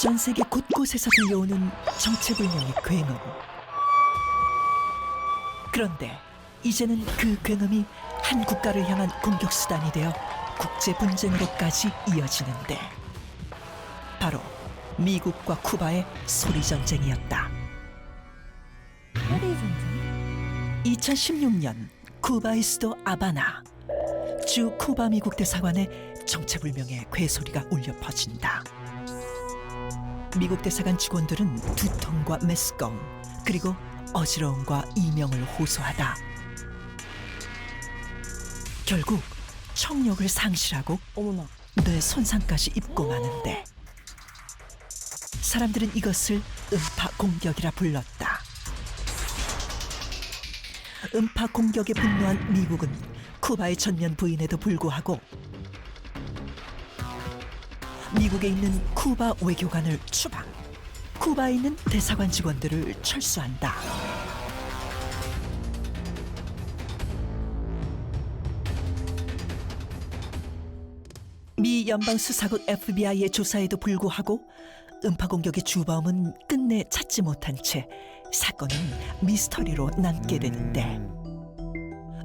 전 세계 곳곳에서 들려오는 정체불명의 굉음. 그런데 이제는 그 굉음이 한 국가를 향한 공격 수단이 되어 국제 분쟁으로까지 이어지는데, 바로 미국과 쿠바의 소리 전쟁이었다. 소리 전쟁? 2016년 쿠바의 수도 아바나. 주 쿠바 미국 대사관에 정체불명의 괴소리가 울려 퍼진다. 미국 대사관 직원들은 두통과 메스꺼움, 그리고 어지러움과 이명을 호소하다. 결국 청력을 상실하고 어머나. 뇌 손상까지 입고 마는데, 사람들은 이것을 음파 공격이라 불렀다. 음파 공격에 분노한 미국은 쿠바의 전면 부인에도 불구하고 미국에 있는 쿠바 외교관을 추방, 쿠바에 있는 대사관 직원들을 철수한다. 미 연방수사국 FBI의 조사에도 불구하고 음파 공격의 주범은 끝내 찾지 못한 채 사건은 미스터리로 남게 되는데,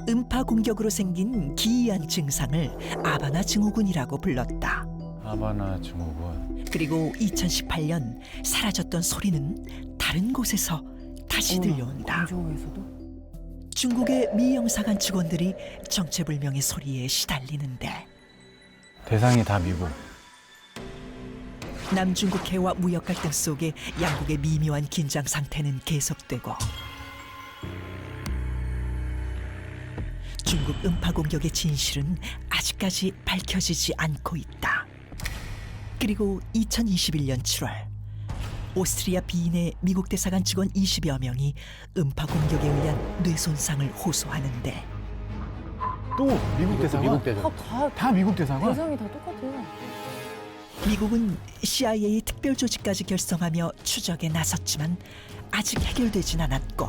음파 공격으로 생긴 기이한 증상을 아바나 증후군이라고 불렀다. 아바나 증후군. 그리고 2018년 사라졌던 소리는 다른 곳에서 다시 들려온다. 공조에서도? 중국의 미 영사관 직원들이 정체불명의 소리에 시달리는데, 대상이 다 미국. 남중국 해와 무역 갈등 속에 양국의 미묘한 긴장 상태는 계속되고, 중국 음파 공격의 진실은 아직까지 밝혀지지 않고 있다. 그리고 2021년 7월 오스트리아 비인의 미국 대사관 직원 20여 명이 음파 공격에 의한 뇌손상을 호소하는데, 또 미국 대사관? 미국 대사관. 다 미국 대사관? 대상이 다 똑같아요. 미국은 CIA 특별조직까지 결성하며 추적에 나섰지만 아직 해결되진 않았고,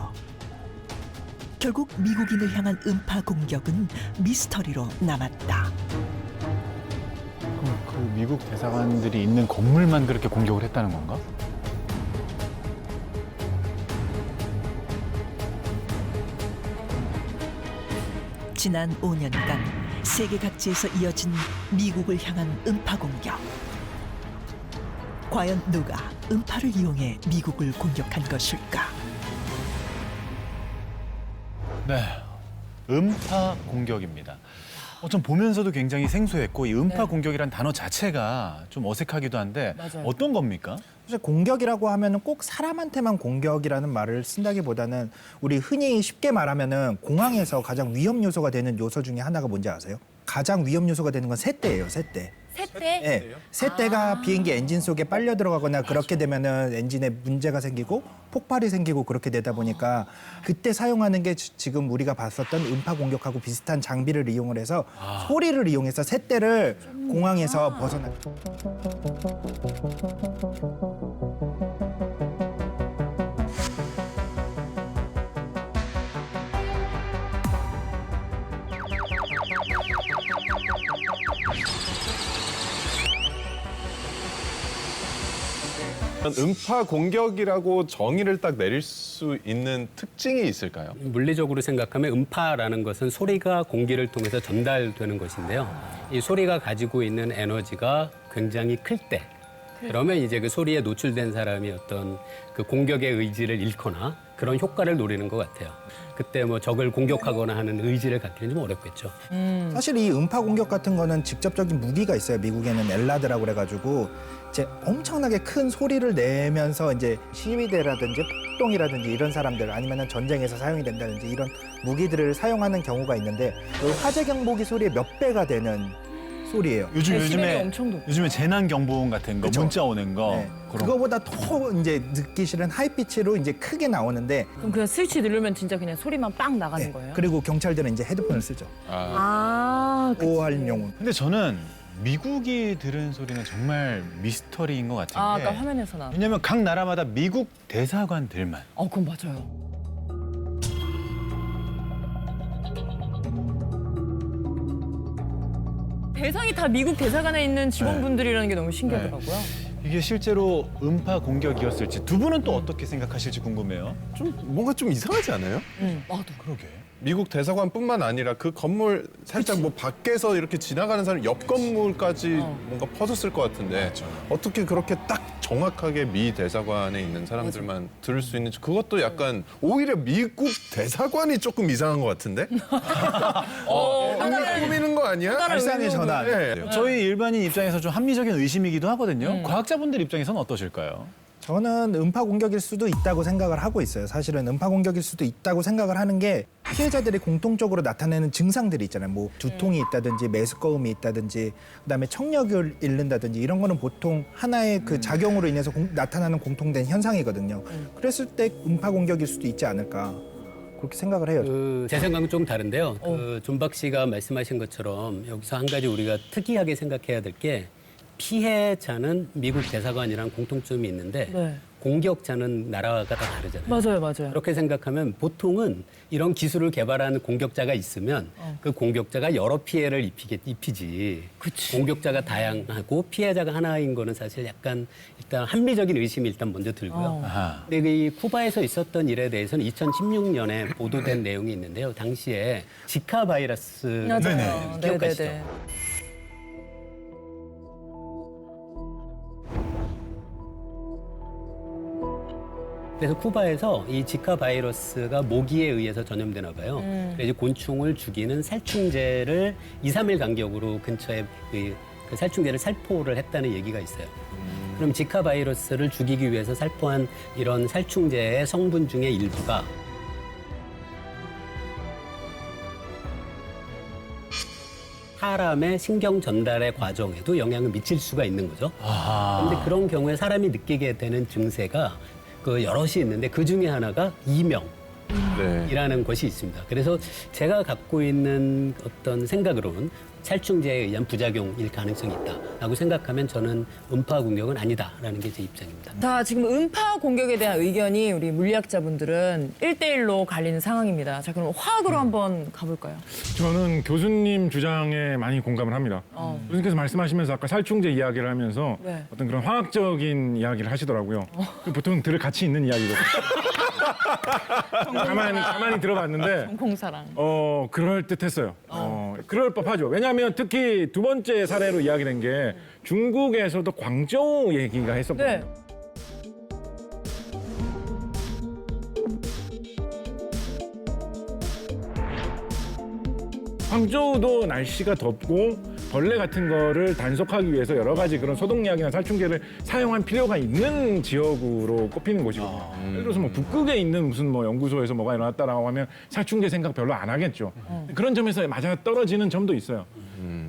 결국 미국인을 향한 음파 공격은 미스터리로 남았다. 그럼 그 미국 대사관들이 있는 건물만 그렇게 공격을 했다는 건가? 지난 5년간 세계 각지에서 이어진 미국을 향한 음파 공격. 과연 누가 음파를 이용해 미국을 공격한 것일까? 네, 음파 공격입니다. 좀 보면서도 굉장히 생소했고, 이 음파 네. 공격이란 단어 자체가 좀 어색하기도 한데 맞아요. 어떤 겁니까? 사실 공격이라고 하면은 꼭 사람한테만 공격이라는 말을 쓴다기보다는 우리 흔히 쉽게 말하면은 공항에서 가장 위험 요소가 되는 요소 중에 하나가 뭔지 아세요? 가장 위험 요소가 되는 건 새떼예요, 새떼. 새떼? 네, 새떼가 비행기 엔진 속에 빨려 들어가거나 그렇게 되면은 엔진에 문제가 생기고 폭발이 생기고 그렇게 되다 보니까 그때 사용하는 게 지금 우리가 봤었던 음파 공격하고 비슷한 장비를 이용을 해서 소리를 이용해서 새떼를 공항에서 벗어나. 음파 공격이라고 정의를 딱 내릴 수 있는 특징이 있을까요? 물리적으로 생각하면 음파라는 것은 소리가 공기를 통해서 전달되는 것인데요. 이 소리가 가지고 있는 에너지가 굉장히 클 때, 그러면 이제 그 소리에 노출된 사람이 어떤 그 공격의 의지를 잃거나 그런 효과를 노리는 것 같아요. 그때 뭐 적을 공격하거나 하는 의지를 갖기는 좀 어렵겠죠. 사실 이 음파 공격 같은 거는 직접적인 무기가 있어요. 미국에는 엘라드라고 그래가지고 이제 엄청나게 큰 소리를 내면서 이제 시위대라든지 폭동이라든지 이런 사람들 아니면은 전쟁에서 사용이 된다든지 이런 무기들을 사용하는 경우가 있는데 그 화재 경보기 소리의 몇 배가 되는 소리예요. 엄청 높죠. 요즘에 재난 경보음 같은 거, 그쵸. 문자 오는 거. 네. 그런 그거보다 더 이제 듣기 싫은 하이피치로 이제 크게 나오는데 그럼 그냥 스위치 누르면 진짜 그냥 소리만 빵 나가는 네. 거예요? 그리고 경찰들은 이제 헤드폰을 쓰죠. 보호하려고. 근데 저는 미국이 들은 소리는 정말 미스터리인 것 같은 게, 아까 화면에서 나. 왜냐면 각 나라마다 미국 대사관들만 그건 맞아요. 대상이 다 미국 대사관에 있는 직원분들이라는 게 너무 신기하더라고요. 이게 실제로 음파 공격이었을지 두 분은 또 어떻게 생각하실지 궁금해요. 좀 뭔가 좀 이상하지 않아요? 나도. 그러게. 미국 대사관뿐만 아니라 그 건물 살짝 뭐 밖에서 이렇게 지나가는 사람 옆 건물까지 뭔가 퍼졌을 것 같은데 어떻게 그렇게 딱 정확하게 미 대사관에 있는 사람들만 들을 수 있는지 그것도 약간 오히려 미국 대사관이 조금 이상한 것 같은데? 꾸미는 거 아니야? 발상의 전환. 네. 저희 일반인 입장에서 좀 합리적인 의심이기도 하거든요. 과학자분들 입장에서는 어떠실까요? 저는 음파 공격일 수도 있다고 생각을 하고 있어요. 사실은 음파 공격일 수도 있다고 생각을 하는 게 피해자들이 공통적으로 나타내는 증상들이 있잖아요. 뭐 두통이 있다든지 메스꺼움이 있다든지 그다음에 청력을 잃는다든지 이런 거는 보통 하나의 그 작용으로 인해서 나타나는 공통된 현상이거든요. 그랬을 때 음파 공격일 수도 있지 않을까 그렇게 생각을 해요. 제 생각은 좀 다른데요. 존박 씨가 말씀하신 것처럼 여기서 한 가지 우리가 특이하게 생각해야 될 게 피해자는 미국 대사관이랑 공통점이 있는데 네. 공격자는 나라가 다 다르잖아요. 맞아요. 그렇게 생각하면 보통은 이런 기술을 개발하는 공격자가 있으면 그 공격자가 여러 피해를 입히지. 그치. 공격자가 다양하고 피해자가 하나인 거는 사실 약간 일단 합리적인 의심이 일단 먼저 들고요. 아하. 근데 이 쿠바에서 있었던 일에 대해서는 2016년에 보도된 내용이 있는데요. 당시에 지카 바이러스 맞아요. 기억하시죠? 네네네. 그래서 쿠바에서 이 지카 바이러스가 모기에 의해서 전염되나 봐요. 그래서 곤충을 죽이는 살충제를 2, 3일 간격으로 근처에 그 살충제를 살포를 했다는 얘기가 있어요. 그럼 지카 바이러스를 죽이기 위해서 살포한 이런 살충제의 성분 중에 일부가 사람의 신경 전달의 과정에도 영향을 미칠 수가 있는 거죠. 그런데 그런 경우에 사람이 느끼게 되는 증세가 그 여럿이 있는데 그 중에 하나가 이명이라는 네. 것이 있습니다. 그래서 제가 갖고 있는 어떤 생각으로는 살충제에 의한 부작용일 가능성이 있다라고 생각하면 저는 음파 공격은 아니다라는 게 제 입장입니다. 자, 지금 음파 공격에 대한 의견이 우리 물리학자분들은 1대1로 갈리는 상황입니다. 자, 그럼 화학으로 한번 가볼까요? 저는 교수님 주장에 많이 공감을 합니다. 교수님께서 말씀하시면서 아까 살충제 이야기를 하면서 네. 어떤 그런 화학적인 이야기를 하시더라고요. 보통 들을 가치 있는 이야기거든요. 가만히 들어봤는데 공사랑. 그럴 듯했어요. 그럴 법하죠. 왜냐하면 특히 두 번째 사례로 이야기된 게 중국에서도 광저우 얘기가 했었거든요. 네. 광저우도 날씨가 덥고 벌레 같은 거를 단속하기 위해서 여러 가지 그런 소독약이나 살충제를 사용한 필요가 있는 지역으로 꼽히는 곳이거든요. 예를 들어서 뭐 북극에 있는 무슨 뭐 연구소에서 뭐가 일어났다라고 하면 살충제 생각 별로 안 하겠죠. 그런 점에서 맞아 떨어지는 점도 있어요.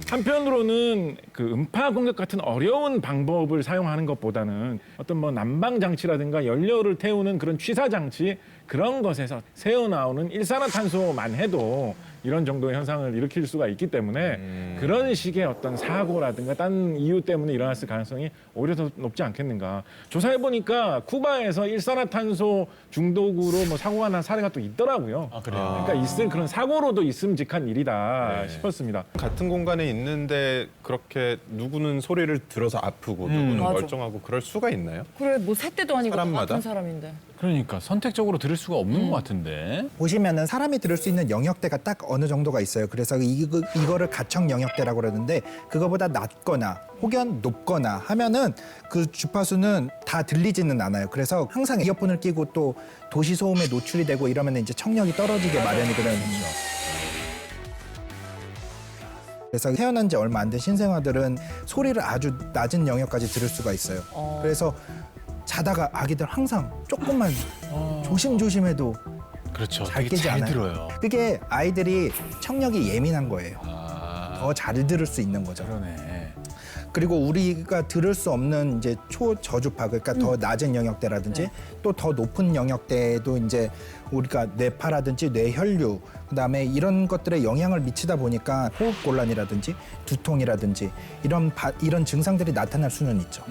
한편으로는 그 음파 공격 같은 어려운 방법을 사용하는 것보다는 어떤 뭐 난방 장치라든가 연료를 태우는 그런 취사 장치 그런 것에서 새어나오는 일산화탄소만 해도 이런 정도의 현상을 일으킬 수가 있기 때문에 그런 식의 어떤 사고라든가 딴 이유 때문에 일어났을 가능성이 오히려 더 높지 않겠는가. 조사해 보니까 쿠바에서 일산화탄소 중독으로 뭐 사고가 난 사례가 또 있더라고요. 아, 그래요? 그러니까 있을 그런 사고로도 있음직한 일이다 네. 싶었습니다. 같은 공간에 있는데 그렇게 누구는 소리를 들어서 아프고 누구는 맞아. 멀쩡하고 그럴 수가 있나요? 그래, 뭐 새때도 아니고 다 사람마다? 같은 사람인데. 그러니까 선택적으로 들을 수가 없는 것 같은데. 보시면은 사람이 들을 수 있는 영역대가 딱 어느 정도가 있어요. 그래서 이거를 가청 영역대라고 그러는데 그거보다 낮거나 혹은 높거나 하면은 그 주파수는 다 들리지는 않아요. 그래서 항상 이어폰을 끼고 또 도시 소음에 노출이 되고 이러면 이제 청력이 떨어지게 마련이거든요. 그래서 태어난 지 얼마 안 된 신생아들은 소리를 아주 낮은 영역까지 들을 수가 있어요. 그래서 자다가 아기들 항상 조금만 조심조심해도 그렇죠. 잘 되게 깨지 잘 않아요. 들어요. 그게 아이들이 청력이 예민한 거예요. 더 잘 들을 수 있는 거죠. 그러네. 그리고 우리가 들을 수 없는 이제 초저주파 그러니까 더 낮은 영역대라든지 또 더 높은 영역대도 이제 우리가 뇌파라든지 뇌혈류 그다음에 이런 것들에 영향을 미치다 보니까 호흡 곤란이라든지 두통이라든지 이런 증상들이 나타날 수는 있죠.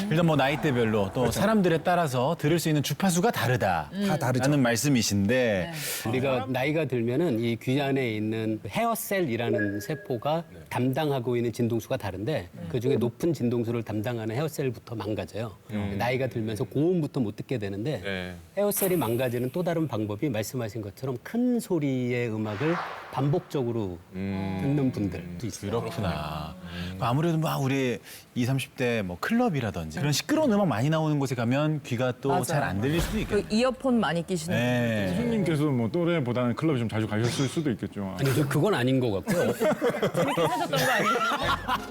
일단 뭐 나이대별로 또 사람들에 따라서 들을 수 있는 주파수가 다르다. 다 다르죠. 라는 말씀이신데 우리가 나이가 들면은 이 귀 안에 있는 헤어셀이라는 세포가 담당하고 있는 진동수가 다른데 그중에 높은 진동수를 담당하는 헤어셀부터 망가져요. 나이가 들면서 고음부터 못 듣게 되는데 네. 헤어셀이 망가지는 또 다른 방법이 말씀하신 것처럼 큰 소리의 음악을 반복적으로 듣는 분들도 있어요. 그렇구나. 아무래도 막 우리 20, 30대 뭐 클럽이라든지 그런 시끄러운 음악 많이 나오는 곳에 가면 귀가 또 맞아요. 잘 안 들릴 수도 있겠네요. 그 이어폰 많이 끼시는 네. 선생님께서 뭐 또래보다는 클럽에 좀 자주 가셨을 수도 있겠죠. 아니, 그건 아닌 것 같고요. 분들이 하셨던 거 아니에요?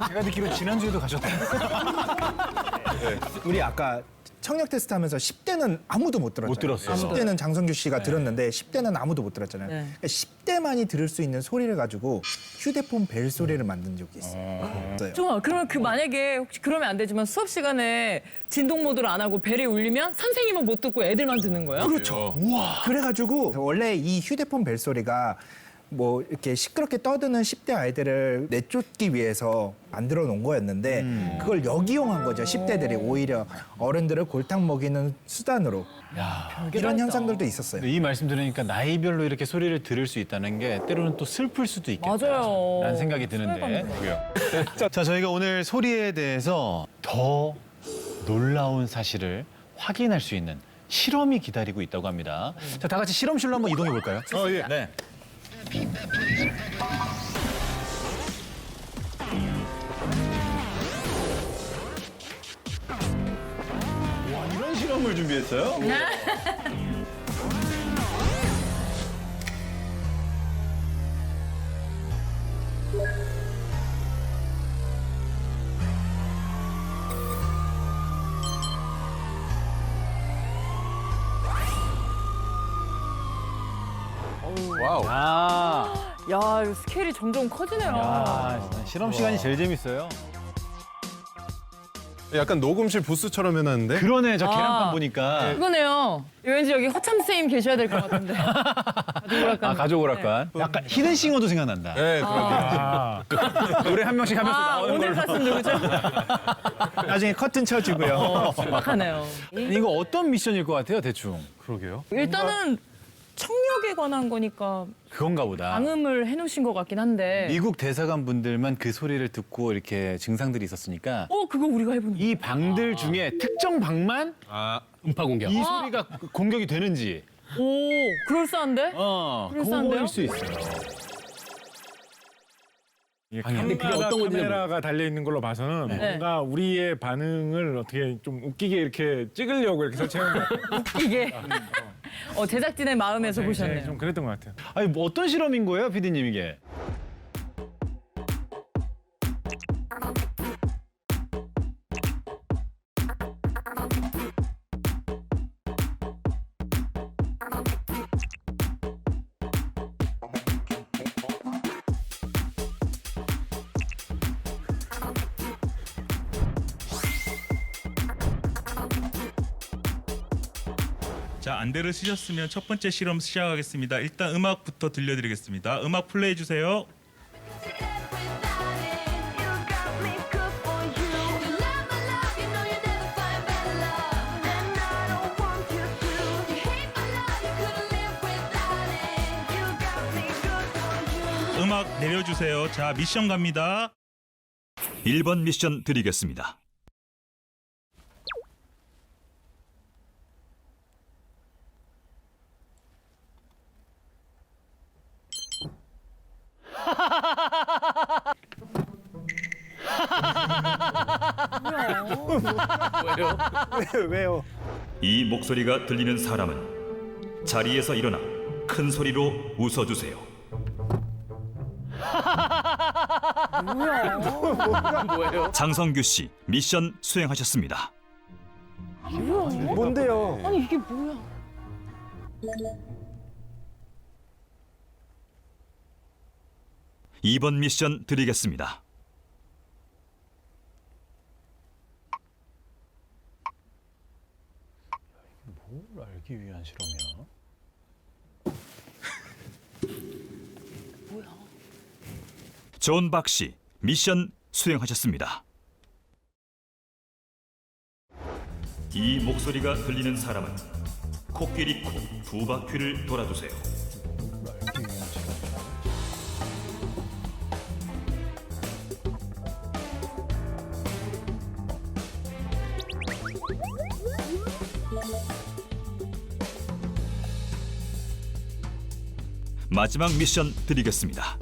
제가 듣기로 지난주에도 가셨다. 우리 아까 청력 테스트 하면서 10대는 아무도 못 들었잖아요. 못 들었어요. 10대는 장성규 씨가 들었는데 10대는 아무도 못 들었잖아요. 네. 그러니까 10대만이 들을 수 있는 소리를 가지고 휴대폰 벨 소리를 만든 적이 있어요. 정말 그러면 그 만약에 혹시 그러면 안 되지만 수업 시간에 진동 모드를 안 하고 벨이 울리면 선생님은 못 듣고 애들만 듣는 거예요? 그렇죠. 그래가지고 원래 이 휴대폰 벨 소리가 뭐 이렇게 시끄럽게 떠드는 10대 아이들을 내쫓기 위해서 만들어 놓은 거였는데 그걸 역이용한 거죠. 10대들이 오히려 어른들을 골탕 먹이는 수단으로 이런 현상들도 있었어요. 이 말씀 들으니까 나이별로 이렇게 소리를 들을 수 있다는 게 때로는 또 슬플 수도 있겠다. 맞아요. 라는 생각이 드는데. 자, 저희가 오늘 소리에 대해서 더 놀라운 사실을 확인할 수 있는 실험이 기다리고 있다고 합니다. 자, 다 같이 실험실로 한번 이동해 볼까요? 예. 네. 와, 이런 실험을 준비했어요? 와우. 아, 야, 이거 스케일이 점점 커지네요. 실험 시간이 제일 재밌어요. 약간 녹음실 부스처럼 해놨는데. 그러네, 저 계란판 아. 보니까. 그거네요. 왠지 여기 허참 선생님 계셔야 될 것 같은데. 아, 가족 오락관. 약간 히든싱어도 생각난다. 네, 그렇게. 아, 노래 한 명씩 하면서 아, 나오는 오늘 걸로. 가수는 누구죠? 나중에 커튼 쳐주고요. 신박하네요. 이거 어떤 미션일 것 같아요, 대충? 그러게요. 일단은 청력에 관한 거니까 그건가 보다. 방음을 해놓으신 것 같긴 한데. 미국 대사관 분들만 그 소리를 듣고 이렇게 증상들이 있었으니까 그거 우리가 해보는 거. 이 방들 중에 특정 방만 음파 공격. 이 소리가 공격이 되는지 오, 그럴싸한데? 그럴싸한데요? 그거일 수 있어요. 이게 근데 그게 어떤 건지 카메라가 달려 있는 걸로 봐서는 네. 뭔가 우리의 반응을 어떻게 좀 웃기게 이렇게 찍으려고 이렇게 설치한 것 같아요. 이게 제작진의 마음에서 네, 보셨네요. 좀 그랬던 것 같아요. 아니 뭐 어떤 실험인 거예요, PD님 이게? 자, 안대를 쓰셨으면 첫 번째 실험 시작하겠습니다. 일단 음악부터 들려드리겠습니다. 음악 플레이 주세요. 음악 내려주세요. 자, 미션 갑니다. 1번 미션 드리겠습니다. 왜요? 이 목소리가 들리는 사람은 자리에서 일어나 큰 소리로 웃어주세요. 장성규 씨 미션 수행하셨습니다. 뭔데요? 아니, 이게 뭐야? 이번 미션 드리겠습니다. 뭘 알기 위한 실험이야? 존 박 씨 미션 수행하셨습니다. 이 목소리가 들리는 사람은 코끼리 코 2바퀴를 돌아주세요. 알기 위한 실험이야. 마지막 미션 드리겠습니다.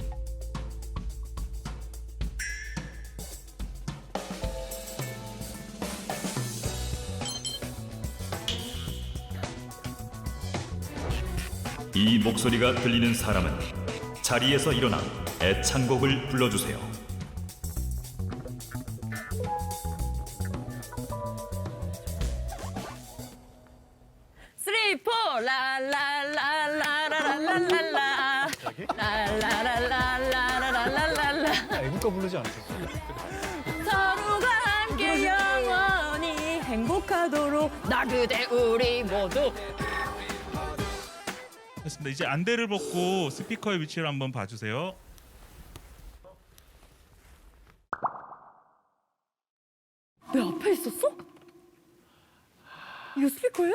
이 목소리가 들리는 사람은 자리에서 일어나 애창곡을 불러주세요. 쓰리 포 라라라라라라라라라 라라라라라라라라라 애국가 부르지 않죠? 서로가 함께 영원히 행복하도록 나 그대 우리 모두. 됐습니다. 이제 안대를 벗고 스피커의 위치를 한번 봐주세요. 내 앞에 있었어? 이거 스피커예요?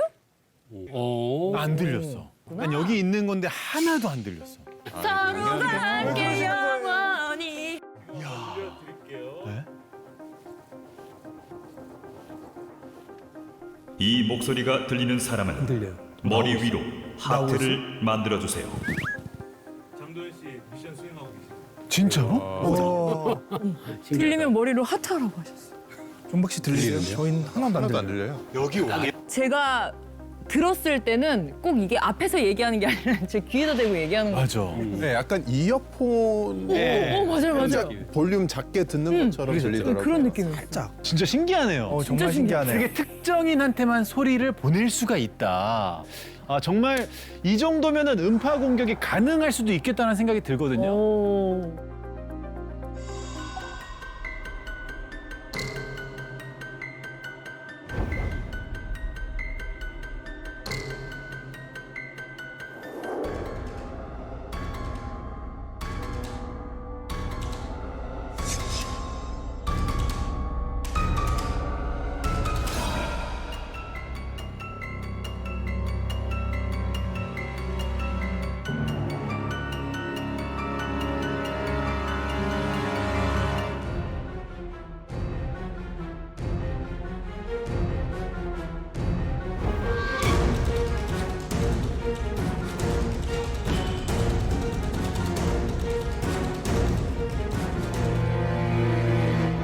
안 들렸어. 난 여기 있는 건데 하나도 안 들렸어. 서로가 함께 영원히. 이 목소리가 들리는 사람은 머리 위로 하트를 만들어주세요. 장도연 씨 미션 수행하고 계세요. 진짜로? 들리면 머리로 하트하라고 하셨어. 종박 씨 들리세요? 저희는 하나도 안 하나도 안 들려요. 들려요. 여기 오게. 제가 들었을 때는 꼭 이게 앞에서 얘기하는 게 아니라 제 귀에다 대고 얘기하는 거. 맞아. 네, 약간 이어폰 맞아요, 맞아요. 볼륨 작게 듣는 것처럼 들리더라고요. 그런 느낌이에요. 살짝. 진짜 신기하네요. 정말 신기하네요. 되게 특정인한테만 소리를 보낼 수가 있다. 아, 정말 이 정도면은 음파 공격이 가능할 수도 있겠다는 생각이 들거든요. 오.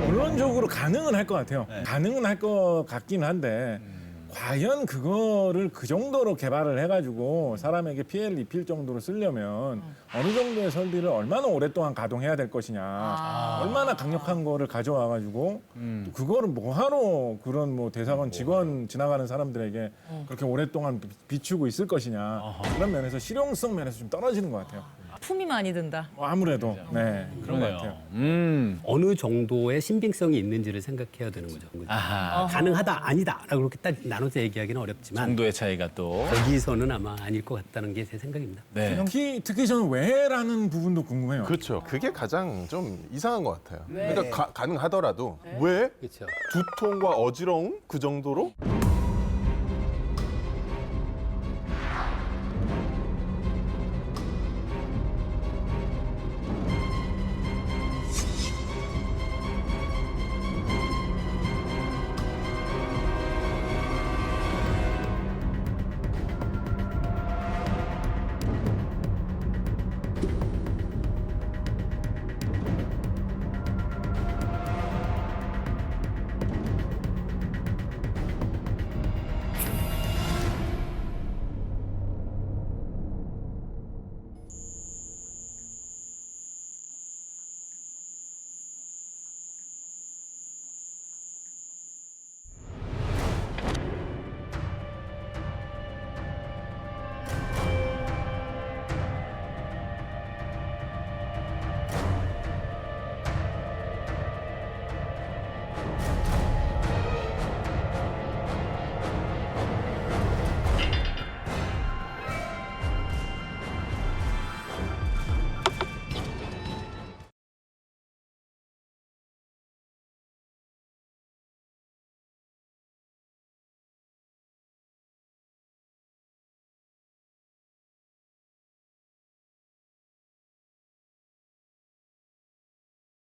원론적으로 가능은 할 것 같아요. 가능은 할 것 같긴 한데 과연 그거를 그 정도로 개발을 해가지고 사람에게 피해를 입힐 정도로 쓰려면 어느 정도의 설비를 얼마나 오랫동안 가동해야 될 것이냐, 얼마나 강력한 거를 가져와가지고 또 그거를 뭐하러 그런 뭐 대사관 직원 지나가는 사람들에게 그렇게 오랫동안 비추고 있을 것이냐, 그런 면에서 실용성 면에서 좀 떨어지는 것 같아요. 품이 많이 든다. 아무래도 네 그런 것 같아요. 어느 정도의 신빙성이 있는지를 생각해야 되는 거죠. 아하. 가능하다, 아니다라고 그렇게 딱 나눠서 얘기하기는 어렵지만 정도의 차이가 또. 거기서는 아마 아닐 것 같다는 게 제 생각입니다. 네. 특히 저는 왜라는 부분도 궁금해요. 그렇죠. 그게 가장 좀 이상한 것 같아요. 그러니까 가능하더라도 왜 그렇죠. 두통과 어지러움 그 정도로